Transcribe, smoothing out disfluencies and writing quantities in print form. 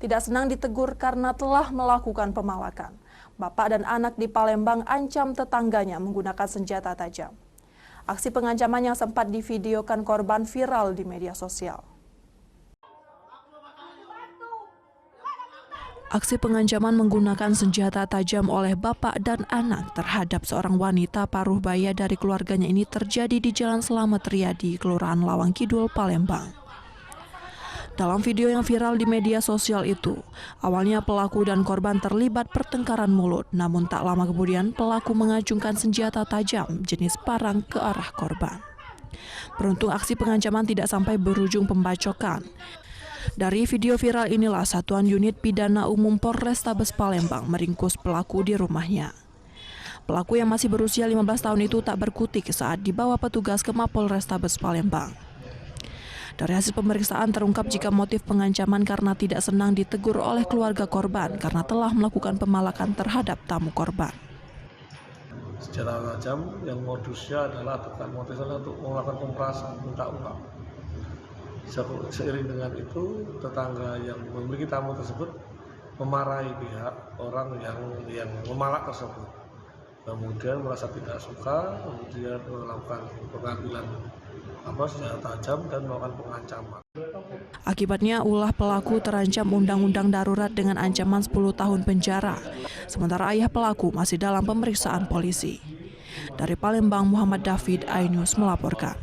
tidak senang ditegur karena telah melakukan pemalakan. Bapak dan anak di Palembang ancam tetangganya menggunakan senjata tajam. Aksi pengancaman yang sempat divideokan korban viral di media sosial. Aksi pengancaman menggunakan senjata tajam oleh bapak dan anak terhadap seorang wanita paruh baya dari keluarganya ini terjadi di Jalan Slamet Riyadi, Kelurahan Lawang Kidul, Palembang. Dalam video yang viral di media sosial itu, awalnya pelaku dan korban terlibat pertengkaran mulut, namun tak lama kemudian pelaku mengacungkan senjata tajam jenis parang ke arah korban. Beruntung aksi pengancaman tidak sampai berujung pembacokan. Dari video viral inilah Satuan Unit Pidana Umum Polrestabes Palembang meringkus pelaku di rumahnya. Pelaku yang masih berusia 15 tahun itu tak berkutik saat dibawa petugas ke Mapolrestabes Palembang. Dari hasil pemeriksaan terungkap jika motif pengancaman karena tidak senang ditegur oleh keluarga korban karena telah melakukan pemalakan terhadap tamu korban. Senjata tajam yang modusnya adalah motifnya untuk melakukan pemerasan, minta uang. Seiring dengan itu, tetangga yang memiliki tamu tersebut memarahi pihak orang yang memalak tersebut. Kemudian merasa tidak suka, kemudian melakukan pengambilan senjata tajam dan melakukan pengancaman. Akibatnya ulah pelaku terancam undang-undang darurat dengan ancaman 10 tahun penjara. Sementara ayah pelaku masih dalam pemeriksaan polisi. Dari Palembang, Muhammad David, iNews melaporkan.